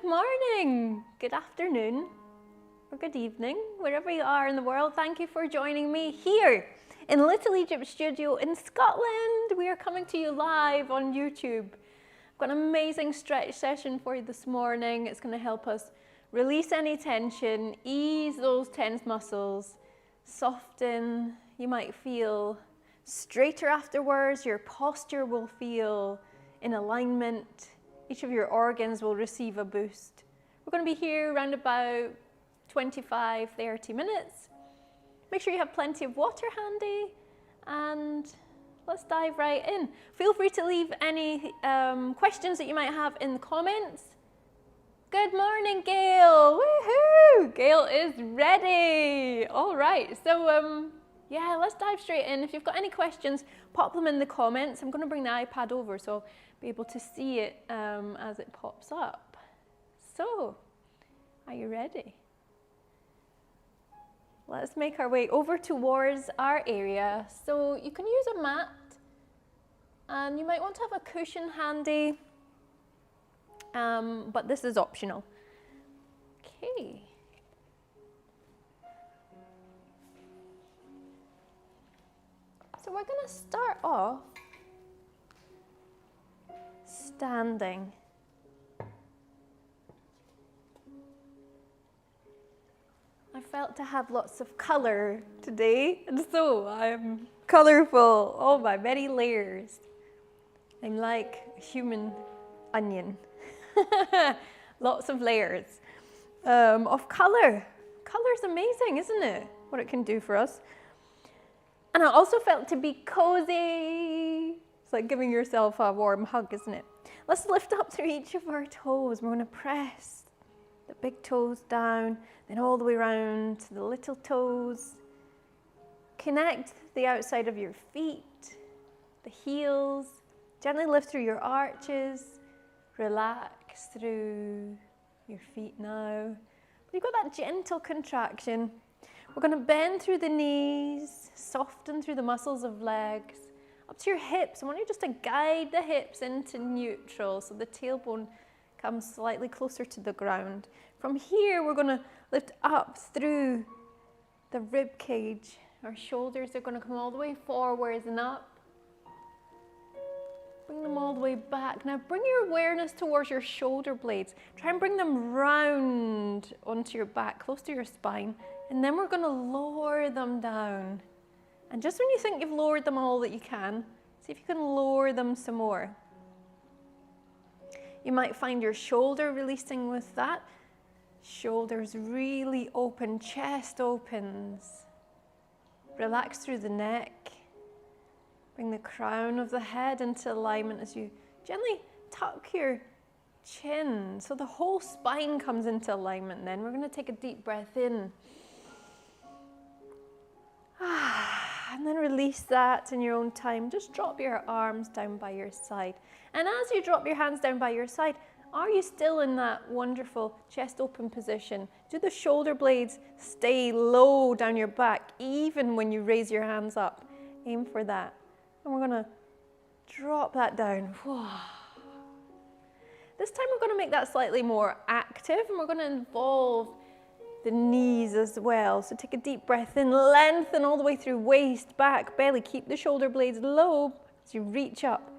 Good morning, good afternoon, or good evening, wherever you are in the world. Thank you for joining me here in Little Egypt Studio in Scotland. We are coming to you live on YouTube. I've got an amazing stretch session for you this morning. It's going to help us release any tension, ease those tense muscles, soften. You might feel straighter afterwards. Your posture will feel in alignment. Each of your organs will receive a boost. We're going to be here around about 25-30 minutes. Make sure you have plenty of water handy, and let's dive right in. Feel free to leave any questions that you might have in the comments. Good morning, Gail. Woohoo! Gail is ready. All right, so yeah, let's dive straight in. If you've got any questions, pop them in the comments. I'm going to bring the iPad over so I'll be able to see it as it pops up. So, are you ready? Let's make our way over towards our area. So you can use a mat, and you might want to have a cushion handy, but this is optional. Okay. So we're going to start off standing. I felt to have lots of colour today, and so I'm colourful. Oh, my many layers. I'm like a human onion. Lots of layers of colour. Colour's amazing, isn't it? What it can do for us. And I also felt to be cozy. It's like giving yourself a warm hug, isn't it? Let's lift up through each of our toes. We're going to press the big toes down, then all the way around to the little toes. Connect the outside of your feet, the heels. Gently lift through your arches. Relax through your feet now. You've got that gentle contraction. We're going to bend through the knees, soften through the muscles of legs, up to your hips. I want you just to guide the hips into neutral so the tailbone comes slightly closer to the ground. From here, we're going to lift up through the rib cage. Our shoulders are going to come all the way forwards and up. Bring them all the way back. Now bring your awareness towards your shoulder blades. Try and bring them round onto your back, close to your spine. And then we're going to lower them down. And just when you think you've lowered them all that you can, see if you can lower them some more. You might find your shoulder releasing with that. Shoulders really open, chest opens. Relax through the neck. Bring the crown of the head into alignment as you gently tuck your chin. So the whole spine comes into alignment then. We're going to take a deep breath in. And then release that in your own time. Just drop your arms down by your side. And as you drop your hands down by your side, are you still in that wonderful chest open position? Do the shoulder blades stay low down your back even when you raise your hands up? Aim for that. And we're going to drop that down. This time we're going to make that slightly more active, and we're going to involve the knees as well. So take a deep breath in, lengthen all the way through waist, back, belly. Keep the shoulder blades low as you reach up.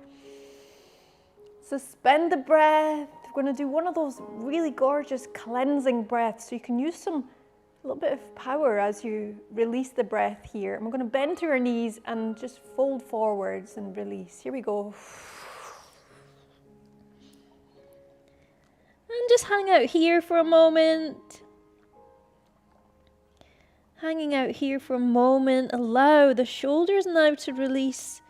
Suspend the breath. We're going to do one of those really gorgeous cleansing breaths. So you can use a little bit of power as you release the breath here. And we're going to bend through our knees and just fold forwards and release. Here we go. And just hang out here for a moment. Hanging out here for a moment. Allow the shoulders now to release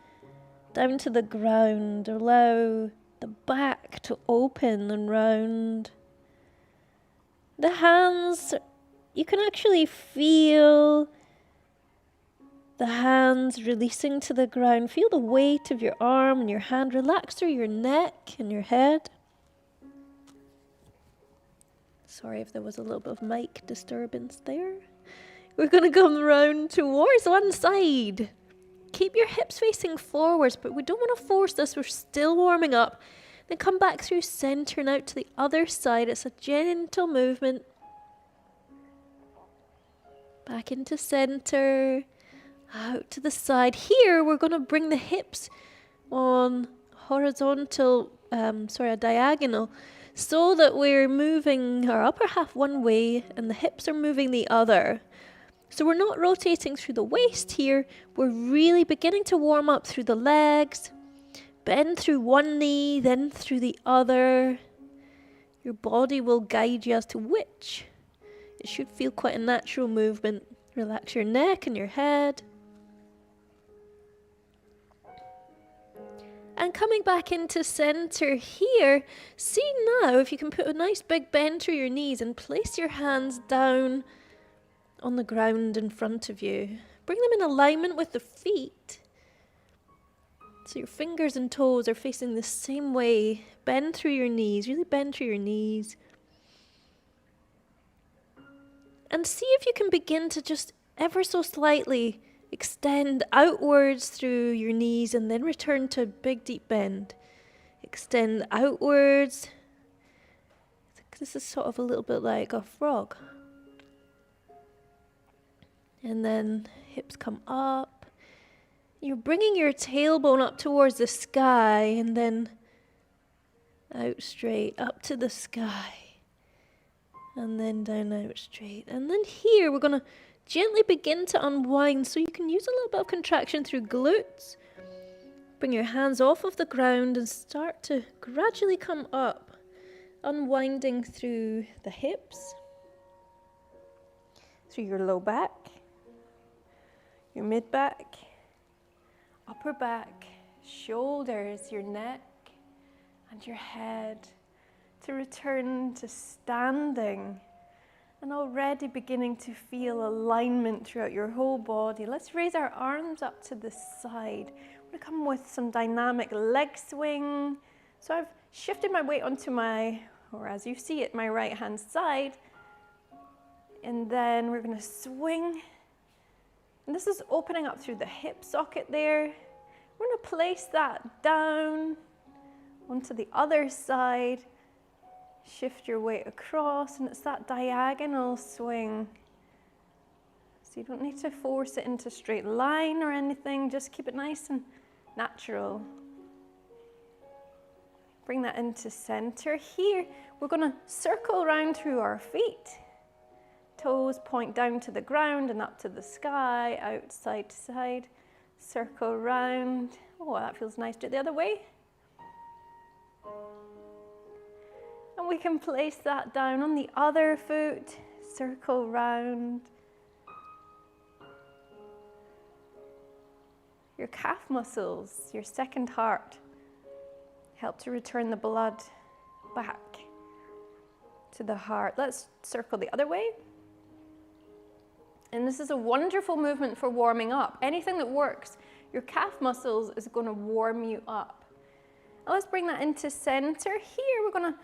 down to the ground. Allow the back to open and round. The hands, you can actually feel the hands releasing to the ground. Feel the weight of your arm and your hand. Relax through your neck and your head. Sorry if there was a little bit of mic disturbance there. We're going to come round towards one side. Keep your hips facing forwards, but we don't want to force this. We're still warming up. Then come back through center and out to the other side. It's a gentle movement. Back into center, out to the side. Here, we're going to bring the hips on horizontal, a diagonal, so that we're moving our upper half one way and the hips are moving the other. So we're not rotating through the waist here. We're really beginning to warm up through the legs. Bend through one knee, then through the other. Your body will guide you as to which. It should feel quite a natural movement. Relax your neck and your head. And coming back into center here, see now if you can put a nice big bend through your knees and place your hands down on the ground in front of you. Bring them in alignment with the feet. So your fingers and toes are facing the same way. Bend through your knees, really bend through your knees. And see if you can begin to just ever so slightly extend outwards through your knees and then return to a big deep bend. Extend outwards. This is sort of a little bit like a frog. And then hips come up. You're bringing your tailbone up towards the sky and then out straight, up to the sky. And then down, out straight. And then here we're going to gently begin to unwind. So you can use a little bit of contraction through glutes. Bring your hands off of the ground and start to gradually come up. Unwinding through the hips. Through your low back. Your mid back. Upper back. Shoulders, your neck and your head. To return to standing. And already beginning to feel alignment throughout your whole body. Let's raise our arms up to the side. We're going to come with some dynamic leg swing. So I've shifted my weight onto my, or as you see it, my right hand side. And then we're going to swing. And this is opening up through the hip socket there. We're going to place that down onto the other side. Shift your weight across, and it's that diagonal swing. So you don't need to force it into a straight line or anything, just keep it nice and natural. Bring that into center. Here, we're going to circle around through our feet. Toes point down to the ground and up to the sky, out side to side. Circle around. Oh, that feels nice. Do it the other way. And we can place that down on the other foot, circle round. Your calf muscles, your second heart, help to return the blood back to the heart. Let's circle the other way. And this is a wonderful movement for warming up. Anything that works, your calf muscles is going to warm you up. Now let's bring that into center. Here we're going to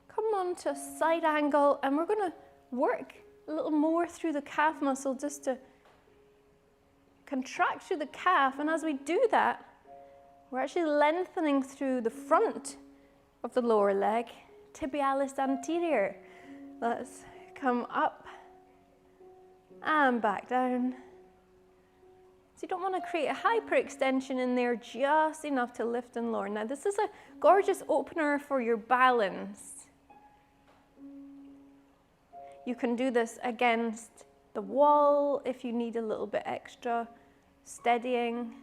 come on to a side angle and we're going to work a little more through the calf muscle just to contract through the calf. And as we do that, we're actually lengthening through the front of the lower leg, tibialis anterior. Let's come up and back down. So you don't want to create a hyperextension in there, just enough to lift and lower. Now this is a gorgeous opener for your balance. You can do this against the wall if you need a little bit extra steadying,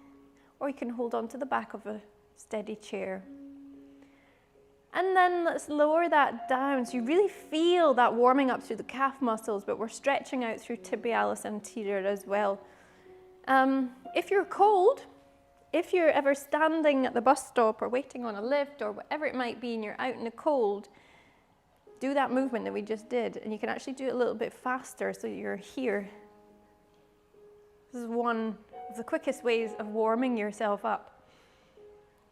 or you can hold on to the back of a steady chair. And then let's lower that down so you really feel that warming up through the calf muscles, but we're stretching out through tibialis anterior as well. If you're cold, if you're ever standing at the bus stop or waiting on a lift or whatever it might be and you're out in the cold, do that movement that we just did, and you can actually do it a little bit faster so you're here. This is one of the quickest ways of warming yourself up.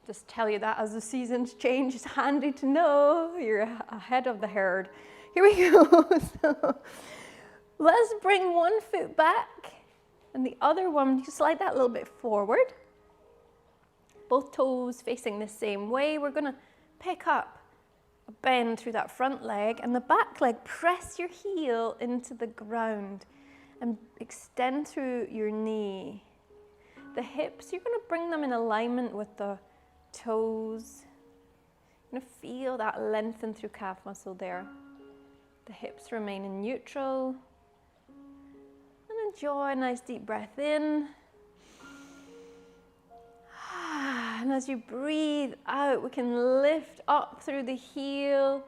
Just tell you that as the seasons change, it's handy to know you're ahead of the herd. Here we go. So, let's bring one foot back and the other one, you slide that a little bit forward. Both toes facing the same way. We're going to pick up a bend through that front leg, and the back leg, press your heel into the ground and extend through your knee. The hips, you're going to bring them in alignment with the toes. You're going to feel that lengthen through calf muscle there. The hips remain in neutral. And enjoy a nice deep breath in. And as you breathe out, we can lift up through the heel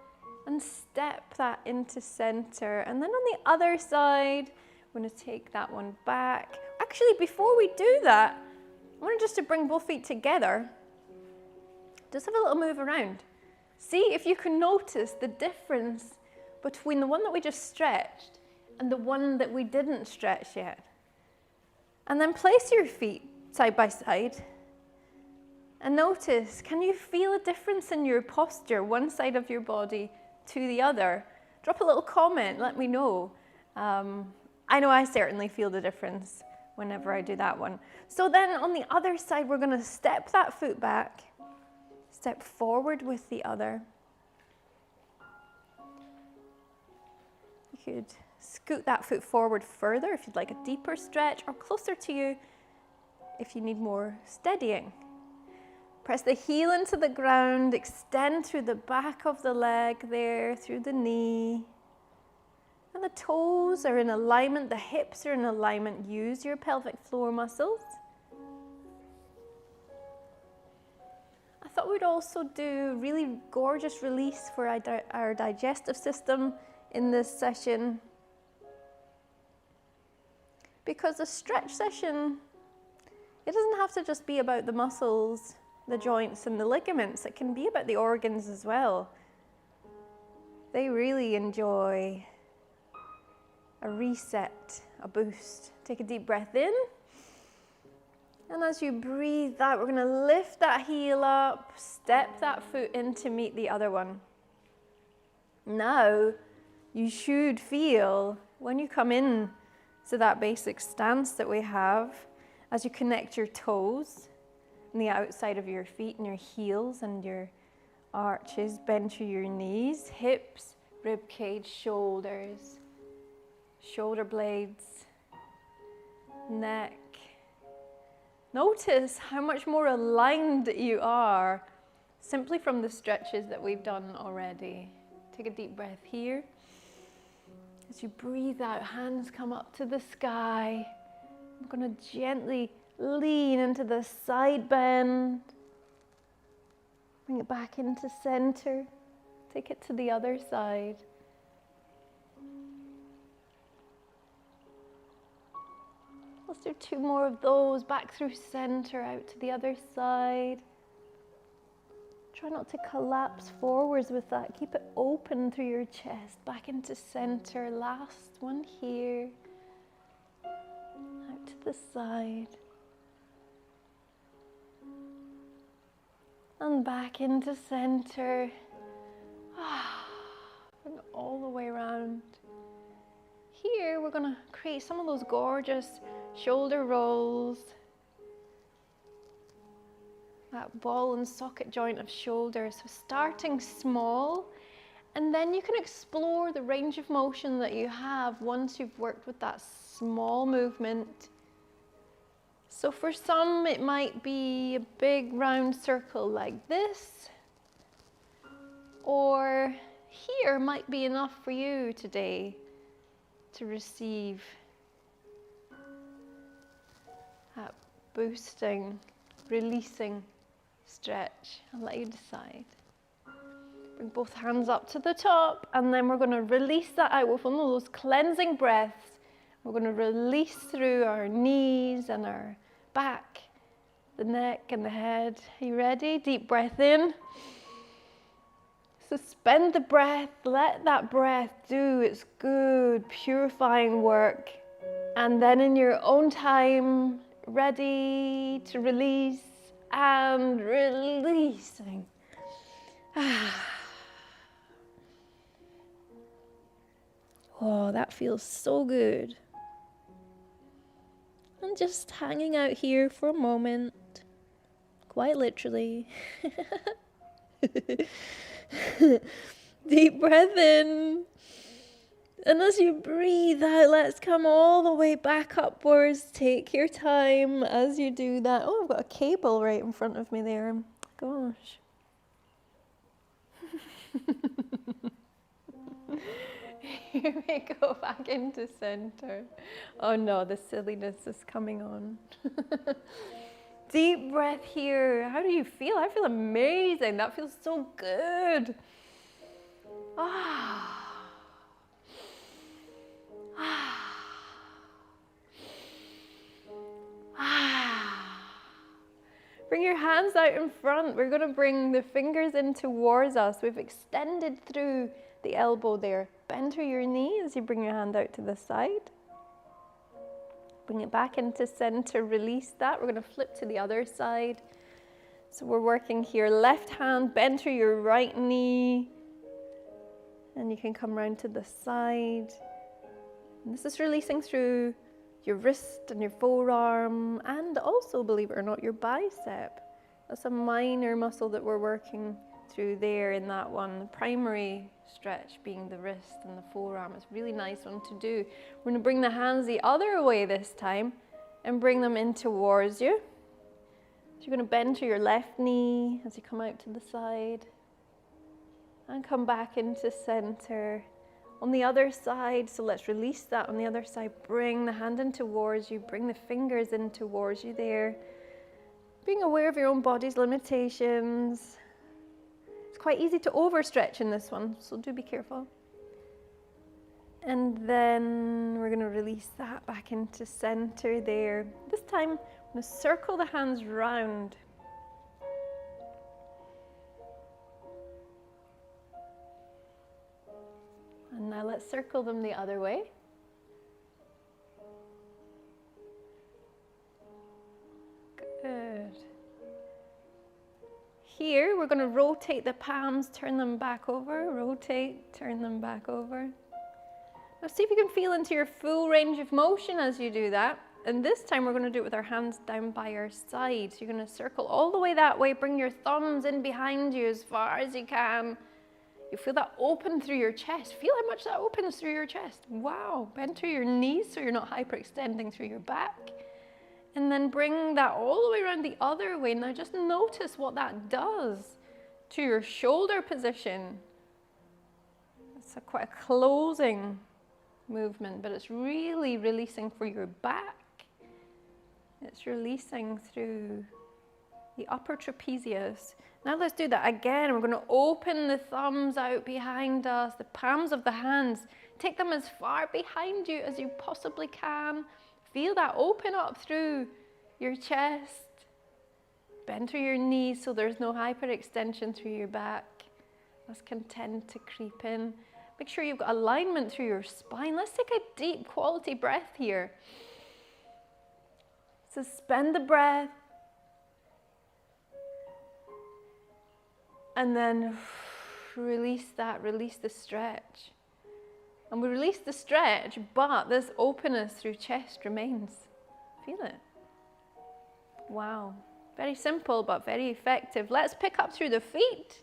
and step that into center. And then on the other side, we're going to take that one back. Actually, before we do that, I want just to bring both feet together. Just have a little move around. See if you can notice the difference between the one that we just stretched and the one that we didn't stretch yet. And then place your feet side by side. And notice, can you feel a difference in your posture, one side of your body to the other? Drop a little comment, let me know. I know I certainly feel the difference whenever I do that one. So then on the other side, we're going to step that foot back, step forward with the other. You could scoot that foot forward further if you'd like a deeper stretch, or closer to you if you need more steadying. Press the heel into the ground, extend through the back of the leg there, through the knee. And the toes are in alignment, the hips are in alignment. Use your pelvic floor muscles. I thought we'd also do a really gorgeous release for our digestive system in this session. Because a stretch session, it doesn't have to just be about the muscles, the joints and the ligaments. It can be about the organs as well. They really enjoy a reset, a boost. Take a deep breath in. And as you breathe out, we're going to lift that heel up, step that foot in to meet the other one. Now, you should feel when you come in to that basic stance that we have, as you connect your toes and the outside of your feet and your heels and your arches, bend through your knees, hips, rib cage, shoulders, shoulder blades, neck. Notice how much more aligned you are simply from the stretches that we've done already. Take a deep breath here. As you breathe out, hands come up to the sky. I'm going to gently lean into the side bend. Bring it back into center. Take it to the other side. Let's do 2 more of those. Back through center, out to the other side. Try not to collapse forwards with that. Keep it open through your chest. Back into center. Last one here. Out to the side. And back into center. Bring it all the way around. Here we're going to create some of those gorgeous shoulder rolls. That ball and socket joint of shoulders. So starting small, and then you can explore the range of motion that you have once you've worked with that small movement. So for some, it might be a big round circle like this, or here might be enough for you today to receive that boosting, releasing stretch. I'll let you decide. Bring both hands up to the top, and then we're going to release that out with one of those cleansing breaths. We're going to release through our knees and our back, the neck and the head. Are you ready? Deep breath in. Suspend the breath. Let that breath do its good, purifying work. And then in your own time, ready to release and releasing. Oh, that feels so good. And just hanging out here for a moment, quite literally. Deep breath in. And as you breathe out, let's come all the way back upwards. Take your time as you do that. Oh, I've got a cable right in front of me there. Gosh. Here we go back into center. Oh no, the silliness is coming on. Deep breath here. How do you feel? I feel amazing. That feels so good. Ah. Bring your hands out in front. We're going to bring the fingers in towards us. We've extended through the elbow there. Bend through your knee as you bring your hand out to the side. Bring it back into center. Release that. We're going to flip to the other side. So we're working here. Left hand, bend through your right knee. And you can come round to the side. And this is releasing through your wrist and your forearm, and also, believe it or not, your bicep. That's a minor muscle that we're working through there in that one. The primary stretch being the wrist and the forearm. It's a really nice one to do. We're going to bring the hands the other way this time and bring them in towards you. So you're going to bend to your left knee as you come out to the side and come back into center. On the other side, so let's release that on the other side. Bring the hand in towards you, bring the fingers in towards you there. Being aware of your own body's limitations. It's quite easy to overstretch in this one, so do be careful. And then we're going to release that back into center there. This time, I'm going to circle the hands round. And now let's circle them the other way. Good. Here, we're going to rotate the palms, turn them back over, rotate, turn them back over. Now see if you can feel into your full range of motion as you do that. And this time we're going to do it with our hands down by our side. So you're going to circle all the way that way, bring your thumbs in behind you as far as you can. You feel that open through your chest. Feel how much that opens through your chest. Wow. Bend through your knees so you're not hyperextending through your back. And then bring that all the way around the other way. Now just notice what that does to your shoulder position. It's quite a closing movement, but it's really releasing for your back. It's releasing through the upper trapezius. Now let's do that again. We're going to open the thumbs out behind us, the palms of the hands. Take them as far behind you as you possibly can. Feel that open up through your chest. Bend through your knees so there's no hyperextension through your back. This can tend to creep in. Make sure you've got alignment through your spine. Let's take a deep quality breath here. Suspend the breath. And then release that, release the stretch. And we release the stretch, but this openness through chest remains. Feel it? Wow. Very simple, but very effective. Let's pick up through the feet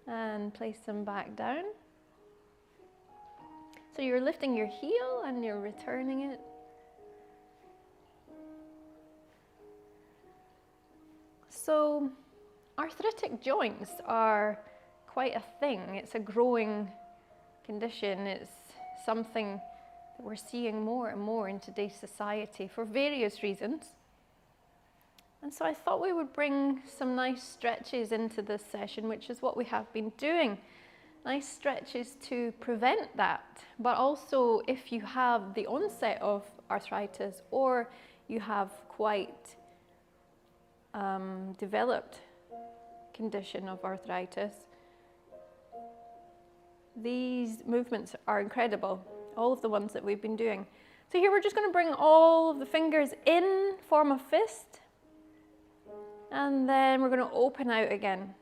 and place them back down. So you're lifting your heel and you're returning it. So arthritic joints are quite a thing. It's a growing condition. It's something that we're seeing more and more in today's society for various reasons. And so I thought we would bring some nice stretches into this session, which is what we have been doing. Nice stretches to prevent that, but also if you have the onset of arthritis or you have quite developed condition of arthritis, these movements are incredible, all of the ones that we've been doing. So here we're just going to bring all of the fingers in, form a fist, and then we're going to open out again.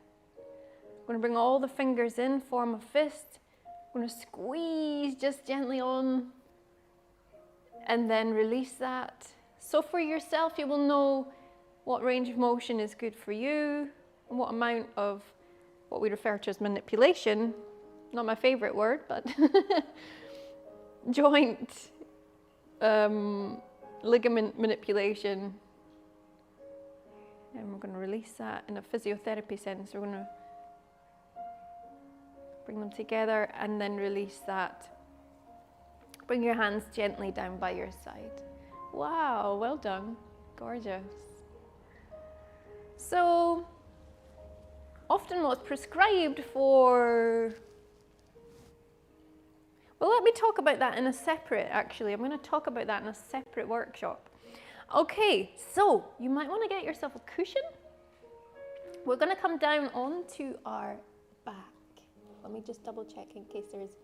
We're going to bring all the fingers in, form a fist. We're going to squeeze just gently on and then release that. So for yourself, you will know what range of motion is good for you and what amount of what we refer to as manipulation, not my favorite word, but joint ligament manipulation. And we're going to release that in a physiotherapy sense. We're going to bring them together and then release that. Bring your hands gently down by your side. Wow, well done. Gorgeous. So, often what's prescribed for... Well, let me talk about that in a separate, actually. I'm going to talk about that in a separate workshop. Okay, so you might want to get yourself a cushion. We're going to come down onto our back. Let me just double check in case there's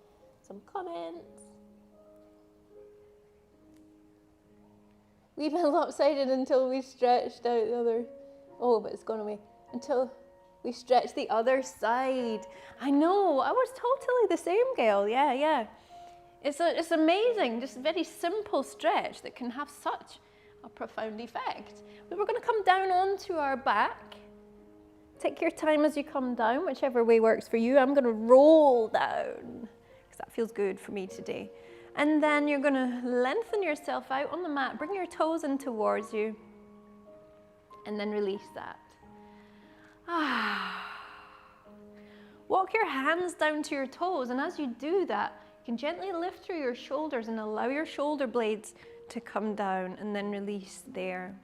some comments. We've been lopsided until we stretched out the other... Oh, but it's gone away. Until we stretched the other side. I know, I was totally the same, Gail. Yeah. It's amazing, just a very simple stretch that can have such a profound effect. But we're going to come down onto our back. Take your time as you come down, whichever way works for you. I'm going to roll down, because that feels good for me today. And then you're going to lengthen yourself out on the mat, bring your toes in towards you, and then release that. Walk your hands down to your toes, and as you do that, you can gently lift through your shoulders and allow your shoulder blades to come down, and then release there.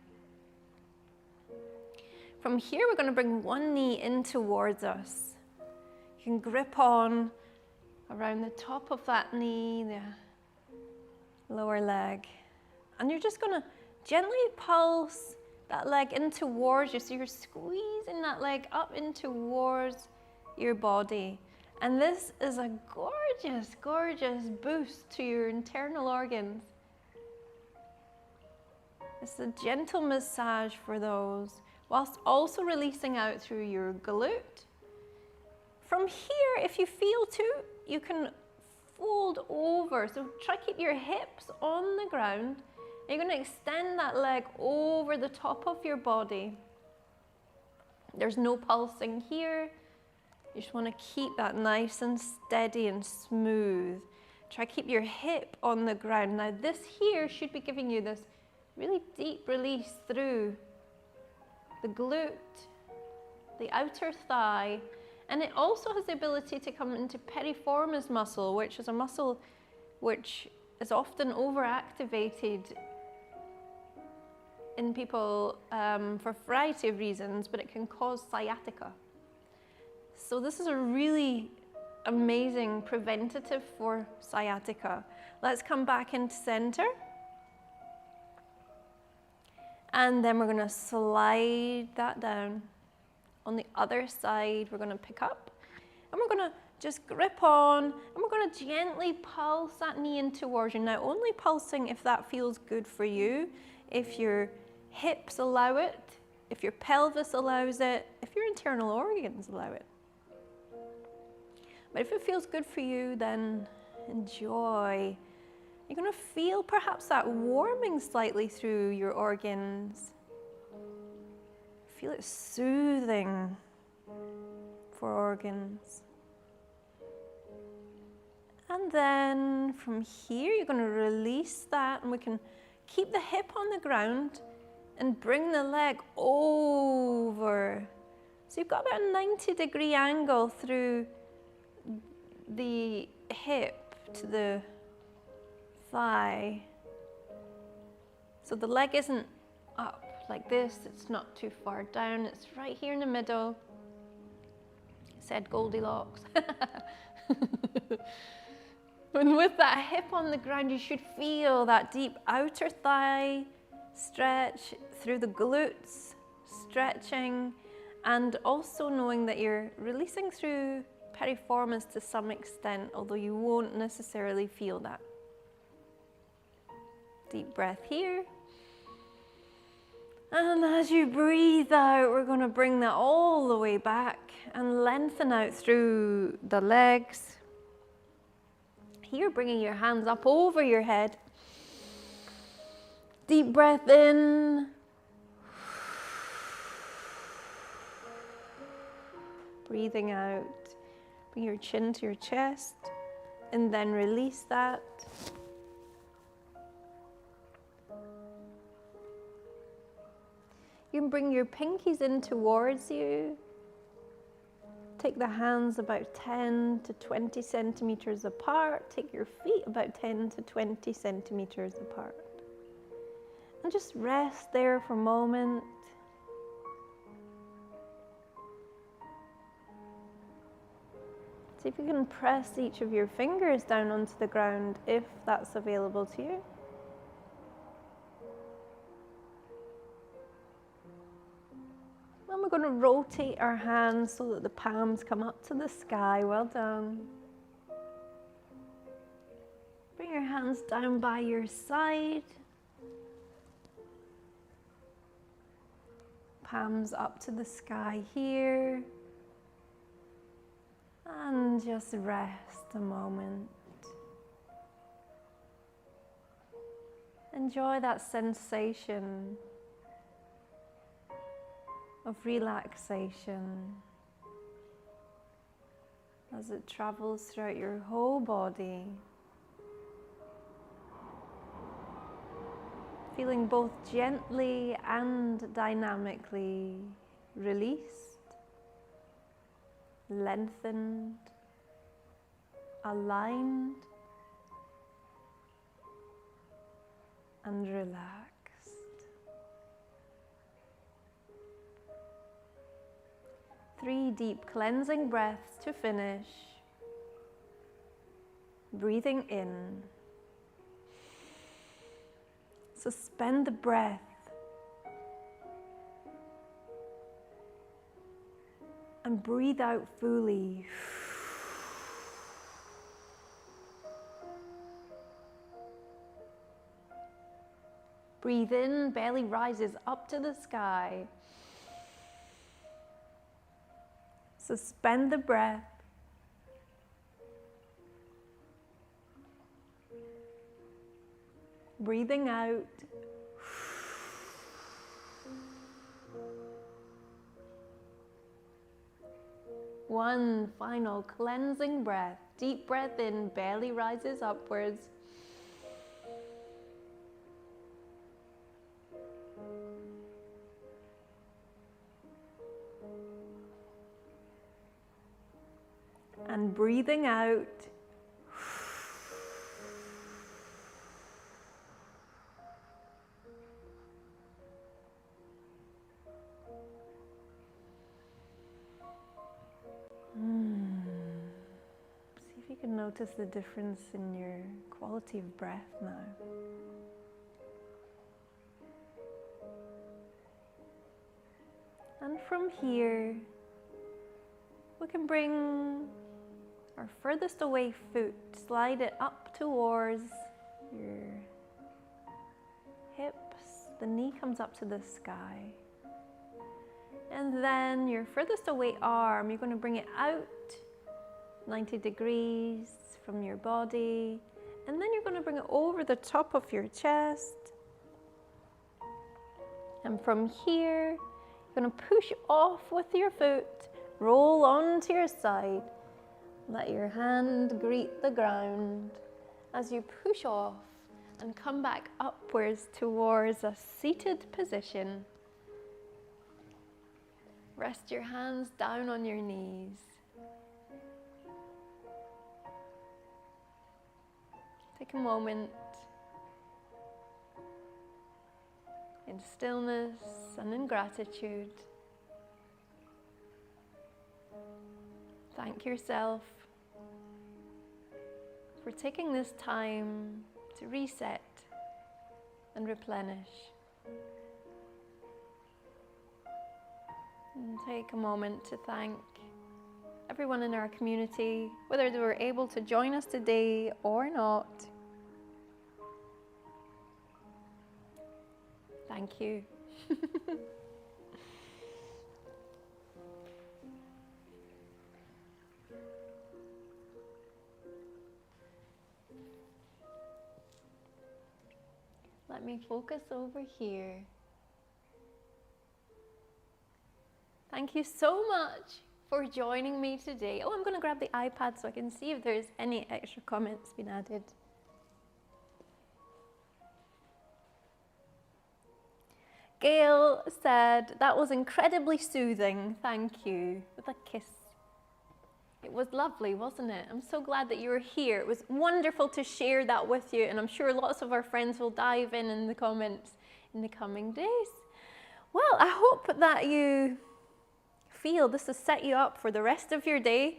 From here, we're going to bring one knee in towards us. You can grip on around the top of that knee, the lower leg, and you're just going to gently pulse that leg in towards you. So you're squeezing that leg up in towards your body. And this is a gorgeous, gorgeous boost to your internal organs. It's a gentle massage for those, whilst also releasing out through your glute. From here, if you feel to, you can fold over. So try to keep your hips on the ground. You're going to extend that leg over the top of your body. There's no pulsing here. You just want to keep that nice and steady and smooth. Try to keep your hip on the ground. Now this here should be giving you this really deep release through the glute, the outer thigh, and it also has the ability to come into piriformis muscle, which is a muscle which is often overactivated in people for a variety of reasons, but it can cause sciatica. So this is a really amazing preventative for sciatica. Let's come back into center. And then we're going to slide that down. On the other side, we're going to pick up. And we're going to just grip on. And we're going to gently pulse that knee in towards you. Now, only pulsing if that feels good for you. If your hips allow it. If your pelvis allows it. If your internal organs allow it. But if it feels good for you, then enjoy. You're going to feel perhaps that warming slightly through your organs. Feel it soothing for organs. And then from here, you're going to release that, and we can keep the hip on the ground and bring the leg over. So you've got about a 90-degree angle through the hip to the thigh. So the leg isn't up like this, it's not too far down, it's right here in the middle. I said Goldilocks. And with that hip on the ground, you should feel that deep outer thigh stretch through the glutes, stretching, and also knowing that you're releasing through piriformis to some extent, although you won't necessarily feel that. Deep breath here. And as you breathe out, we're going to bring that all the way back and lengthen out through the legs. Here, bringing your hands up over your head. Deep breath in. Breathing out. Bring your chin to your chest and then release that. You can bring your pinkies in towards you. Take the hands about 10 to 20 centimeters apart. Take your feet about 10 to 20 centimeters apart. And just rest there for a moment. See if you can press each of your fingers down onto the ground if that's available to you. And we're going to rotate our hands so that the palms come up to the sky. Well done. Bring your hands down by your side. Palms up to the sky here. And just rest a moment. Enjoy that sensation of relaxation as it travels throughout your whole body. Feeling both gently and dynamically released, lengthened, aligned, and relaxed. 3 deep cleansing breaths to finish. Breathing in. Suspend the breath. And breathe out fully. Breathe in, belly rises up to the sky. Suspend the breath. Breathing out. One final cleansing breath. Deep breath in, belly rises upwards. And breathing out. See if you can notice the difference in your quality of breath now. And from here, we can bring our furthest away foot, slide it up towards your hips. The knee comes up to the sky. And then your furthest away arm, you're going to bring it out 90 degrees from your body. And then you're going to bring it over the top of your chest. And from here, you're going to push off with your foot, roll onto your side. Let your hand greet the ground as you push off and come back upwards towards a seated position. Rest your hands down on your knees. Take a moment in stillness and in gratitude. Thank yourself for taking this time to reset and replenish. And take a moment to thank everyone in our community, whether they were able to join us today or not. Thank you. Let me focus over here. Thank you so much for joining me today. Oh, I'm going to grab the iPad so I can see if there's any extra comments been added. Gail said, that was incredibly soothing, thank you, with a kiss. It was lovely, wasn't it? I'm so glad that you were here. It was wonderful to share that with you, and I'm sure lots of our friends will dive in the comments in the coming days. Well, I hope that you feel this has set you up for the rest of your day,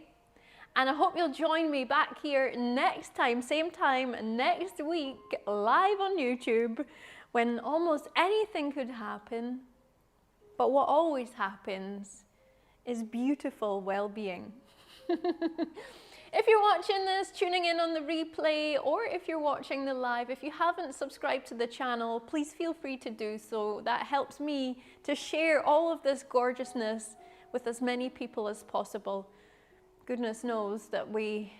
and I hope you'll join me back here next time, same time, next week, live on YouTube, when almost anything could happen, but what always happens is beautiful well-being. If you're watching this, tuning in on the replay, or if you're watching the live, if you haven't subscribed to the channel, please feel free to do so. That helps me to share all of this gorgeousness with as many people as possible. Goodness knows that we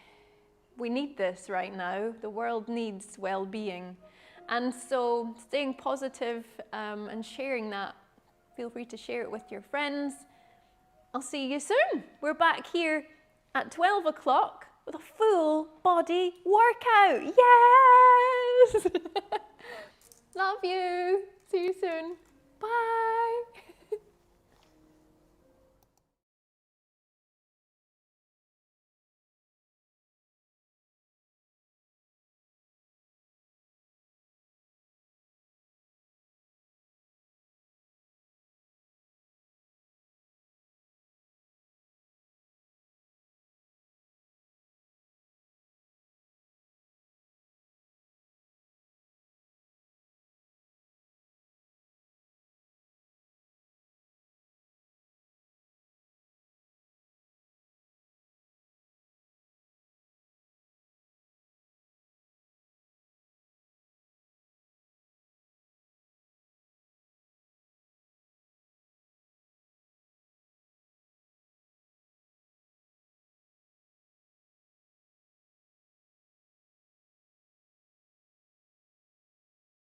need this right now. The world needs well-being. And so staying positive and sharing that, feel free to share it with your friends. I'll see you soon. We're back here at 12 o'clock with a full body workout. Yes! Love you. See you soon. Bye.